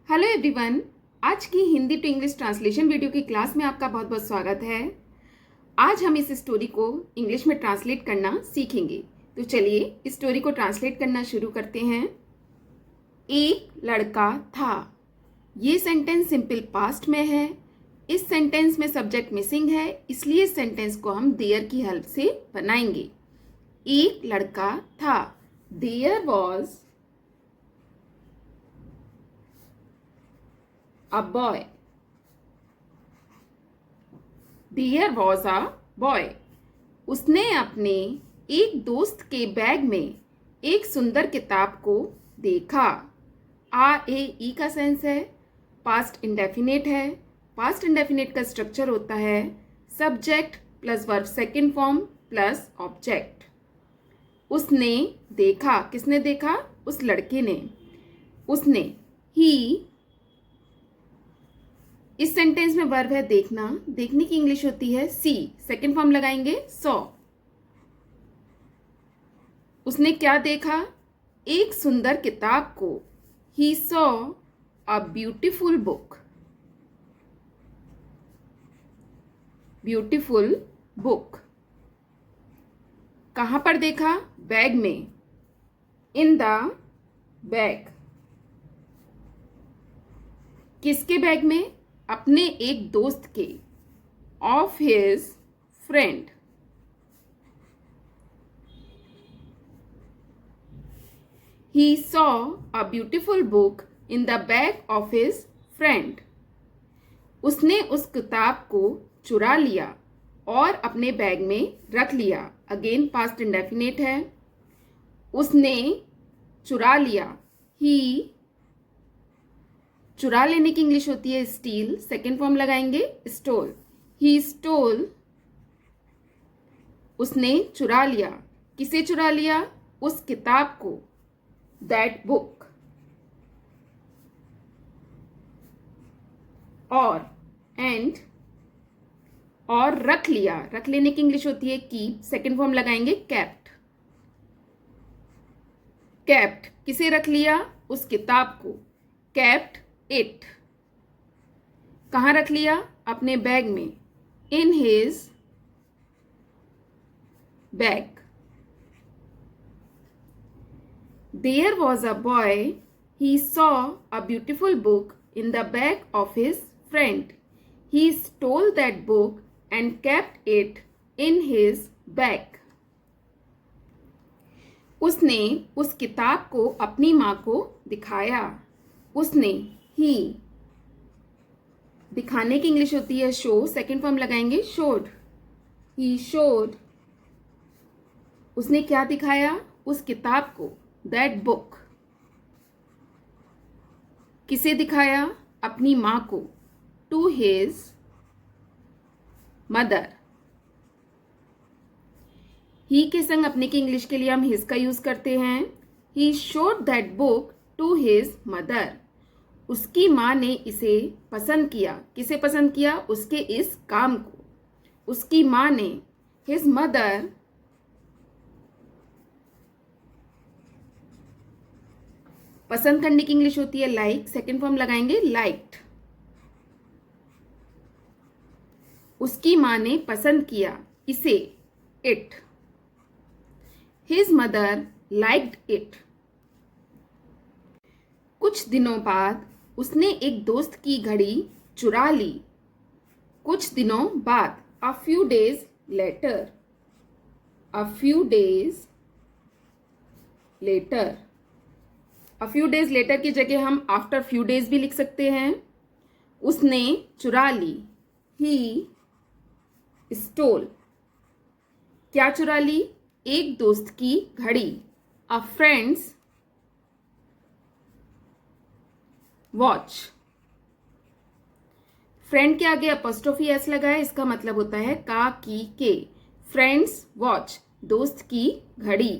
Hello everyone. आज की Hindi to English translation video की क्लास में आपका बहुत बहुत स्वागत है। आज हम इस स्टोरी को इंग्लिश में ट्रांसलेट करना सीखेंगे। तो चलिए इस स्टोरी को ट्रांसलेट करना शुरू करते हैं। एक लड़का था। ये सेंटेंस सिंपल पास्ट में है। इस सेंटेंस में सब्जेक्ट मिसिंग है, इसलिए इस सेंटेंस को हम देयर की हेल्प से बनाएंगे। एक लड़का था। There was a boy. There was a boy. उसने अपने एक दोस्त के बैग में एक सुंदर किताब को देखा। ए का सेंस है, पास्ट इंडेफिनेट है। पास्ट इंडेफिनेट का स्ट्रक्चर होता है subject plus verb second form plus object. उसने देखा, किसने देखा? उस लड़के ने। उसने, ही। इस सेंटेंस में वर्ब है देखना। देखने की इंग्लिश होती है सी। सेकंड फॉर्म लगाएंगे सॉ। उसने क्या देखा? एक सुंदर किताब को। ही saw a beautiful book. Beautiful book. कहां पर देखा? बैग में। इन द बैग। किसके बैग में? अपने एक दोस्त के। Of his friend. He saw a beautiful book in the bag of his friend. उसने उस किताब को चुरा लिया और अपने बैग में रख लिया। अगेन पास्ट इंडेफिनेट है। उसने चुरा लिया। ही। चुरा लेने की इंग्लिश होती है स्टील। सेकेंड फॉर्म लगाएंगे स्टोल। He stole. उसने चुरा लिया। किसे चुरा लिया? उस किताब को। That book. और एंड और रख लिया। रख लेने की इंग्लिश होती है कीप। सेकेंड फॉर्म लगाएंगे कैप्ट। कैप्ट। किसे रख लिया? उस किताब को। Kept it. कहाँ रख लिया? अपने बैग में। In his bag. There was a boy. He saw a beautiful book in the bag of his friend. He stole that book and kept it in his bag. उसने उस किताब को अपनी माँ को दिखाया। उसने, ही। दिखाने की इंग्लिश होती है शो। सेकेंड फॉर्म लगाएंगे शोड। He showed. उसने क्या दिखाया? उस किताब को। That book. किसे दिखाया? अपनी माँ को। To his mother. ही के संग अपने की इंग्लिश के लिए हम हिज का यूज करते हैं। He showed that book to his mother. उसकी माँ ने इसे पसंद किया। किसे पसंद किया? उसके इस काम को। उसकी माँ ने, हिज मदर, पसंद करने की इंग्लिश होती है लाइक। सेकेंड फॉर्म लगाएंगे लाइक्ड। उसकी माँ ने पसंद किया इसे। It. His mother liked it. कुछ दिनों बाद उसने एक दोस्त की घड़ी चुरा ली। कुछ दिनों बाद। A few days later. A few days later. A few days later की जगह हम आफ्टर फ्यू डेज भी लिख सकते हैं। उसने चुरा ली। He stole. क्या चुरा ली? एक दोस्त की घड़ी। अ फ्रेंड्स वॉच। फ्रेंड के आगे अपोस्ट्रोफी एस लगा है, इसका मतलब होता है का, की, के। फ्रेंड्स वॉच, दोस्त की घड़ी।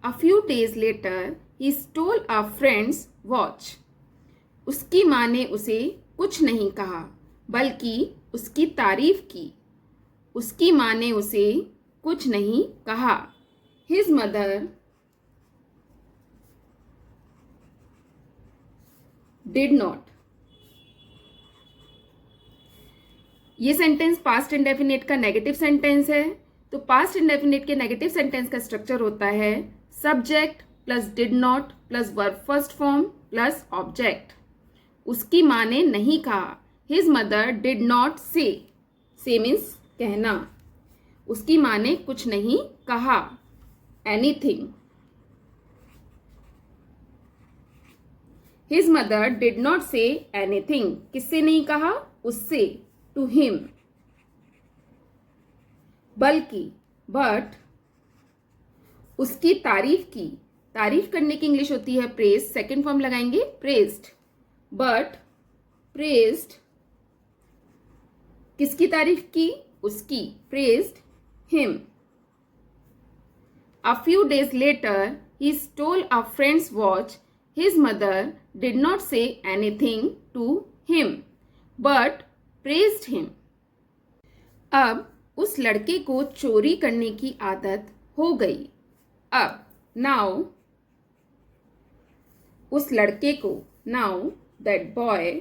A few days later he stole a friends watch. उसकी माँ ने उसे कुछ नहीं कहा बल्कि उसकी तारीफ की। उसकी माँ ने उसे कुछ नहीं कहा। His mother did not. ये सेंटेंस पास्ट इंडेफिनिट का नेगेटिव सेंटेंस है। तो पास्ट इंडेफिनिट के नेगेटिव सेंटेंस का स्ट्रक्चर होता है subject plus did not plus verb first form plus object. उसकी माँ ने नहीं कहा, हिज मदर डिड नॉट से मीन्स कहना। उसकी माँ ने कुछ नहीं कहा, anything. His mother did not say anything, किससे नहीं कहा, उससे, टू हिम। बल्कि, बट, उसकी तारीफ की। तारीफ करने की इंग्लिश होती है प्रेज, सेकेंड फॉर्म लगाएंगे प्रेज्ड। बट प्रेज्ड, किसकी तारीफ की, उसकी, praised him. A few days later, he stole a friend's watch. His mother did not say anything to him, but praised him. अब उस लड़के को चोरी करने की आदत हो गई। अब now उस लड़के को, now that boy,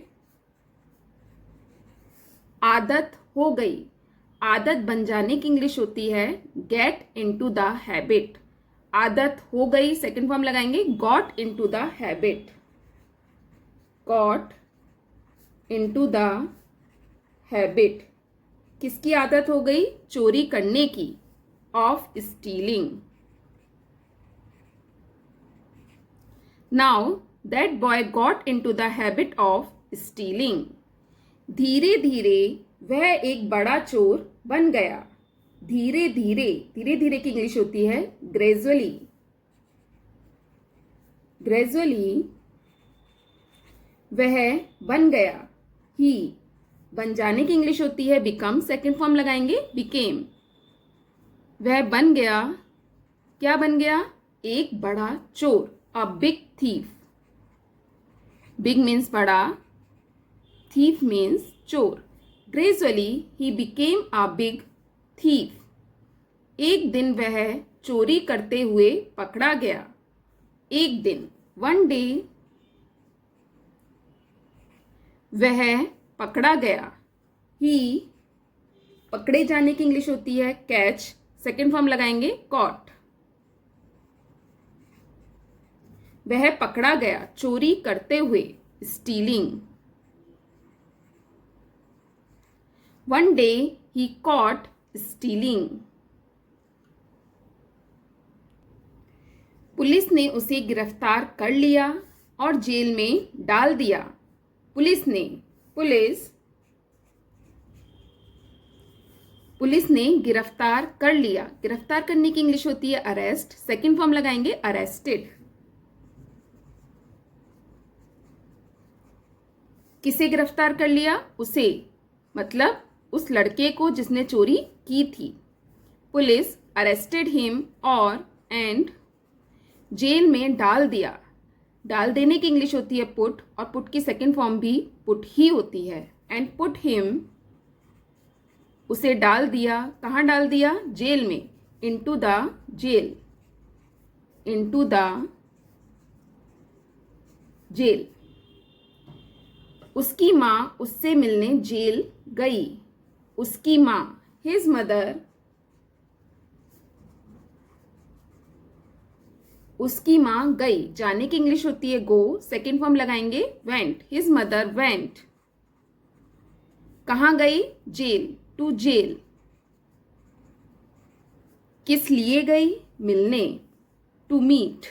आदत हो गई। आदत बन जाने की इंग्लिश होती है गेट इनटू द हैबिट। आदत हो गई, सेकेंड फॉर्म लगाएंगे got into the habit. Got into the habit, किसकी आदत हो गई, चोरी करने की, of stealing. Now that boy got into the habit of stealing. धीरे धीरे वह एक बड़ा चोर बन गया। धीरे धीरे, धीरे धीरे की इंग्लिश होती है ग्रेजुअली। ग्रेजुअली वह बन गया। ही, बन जाने की इंग्लिश होती है बिकम, सेकेंड फॉर्म लगाएंगे बिकेम। वह बन गया, क्या बन गया, एक बड़ा चोर, a big thief. Big means बड़ा, thief means चोर। Gradually he became a big thief. एक दिन वह चोरी करते हुए पकड़ा गया। एक दिन, one day, वह पकड़ा गया। he, पकड़े जाने की इंग्लिश होती है कैच, सेकेंड फॉर्म लगाएंगे caught। वह पकड़ा गया चोरी करते हुए, stealing. One day he caught stealing. Police ने उसे गिरफ्तार कर लिया और जेल में डाल दिया। पुलिस ने, पुलिस ने गिरफ्तार कर लिया। गिरफ्तार करने की इंग्लिश होती है अरेस्ट, सेकेंड फॉर्म लगाएंगे अरेस्टेड। किसे गिरफ्तार कर लिया, उसे, मतलब उस लड़के को जिसने चोरी की थी। पुलिस अरेस्टेड हिम और एंड, जेल में डाल दिया। डाल देने की इंग्लिश होती है पुट, और पुट की सेकेंड फॉर्म भी पुट ही होती है। एंड पुट हिम, उसे डाल दिया, कहाँ डाल दिया, जेल में, into the jail, into the jail. उसकी माँ उससे मिलने जेल गई। उसकी माँ, हिज मदर, उसकी माँ गई। जाने की इंग्लिश होती है गो, सेकेंड फॉर्म लगाएंगे वेंट। हिज मदर वेंट, कहाँ गई, जेल, टू जेल। किस लिए गई, मिलने, टू मीट।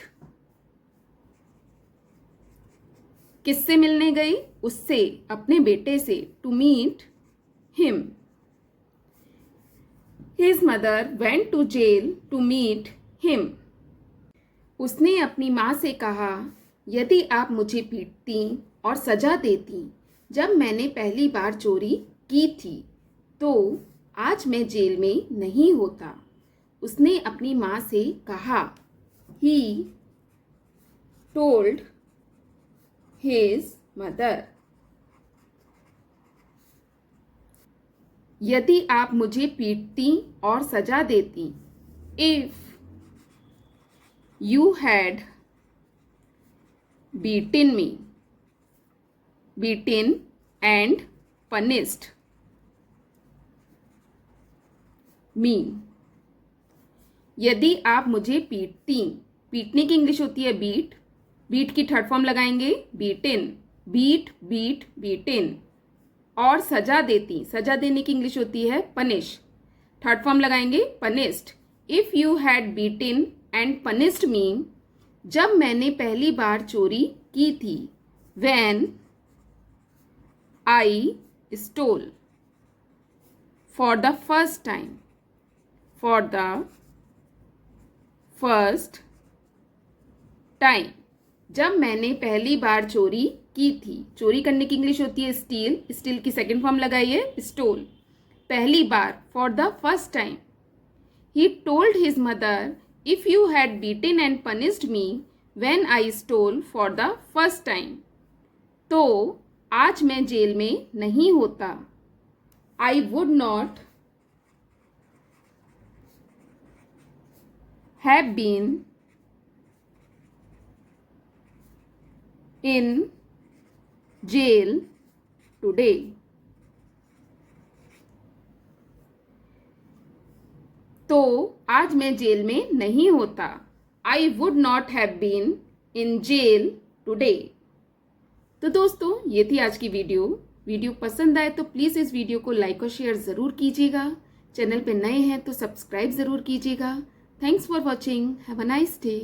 किससे मिलने गई, उससे, अपने बेटे से, to meet him. His mother went to jail to meet him. उसने अपनी माँ से कहा, यदि आप मुझे पीटती और सजा देती जब मैंने पहली बार चोरी की थी, तो आज मैं जेल में नहीं होता। उसने अपनी माँ से कहा। He told his mother. यदि आप मुझे पीटती और सजा देती, if you had beaten me, beaten and punished, mean. यदि आप मुझे पीटती, पीटने की इंग्लिश होती है बीट, बीट की थर्ड फॉर्म लगाएंगे बीटन, बीट बीट बीटन। और सजा देती, सजा देने की इंग्लिश होती है पनिश, थर्ड फॉर्म लगाएंगे punished. If you had beaten and punished me, जब मैंने पहली बार चोरी की थी, when I stole, for the first time, for the first time, जब मैंने पहली बार चोरी की थी। चोरी करने की इंग्लिश होती है स्टील, स्टील की सेकंड फॉर्म लगाइए स्टोल, पहली बार, for the first time. He told his mother, if you had beaten and punished me when I stole for the first time, तो आज मैं जेल में नहीं होता। I would not have been in jail today. तो आज मैं jail में नहीं होता। I would not have been in jail today. तो दोस्तों, ये थी आज की वीडियो पसंद आए तो प्लीज़ इस वीडियो को लाइक और शेयर ज़रूर कीजिएगा। चैनल पे नए हैं तो सब्सक्राइब ज़रूर कीजिएगा। Thanks for watching. Have a nice day.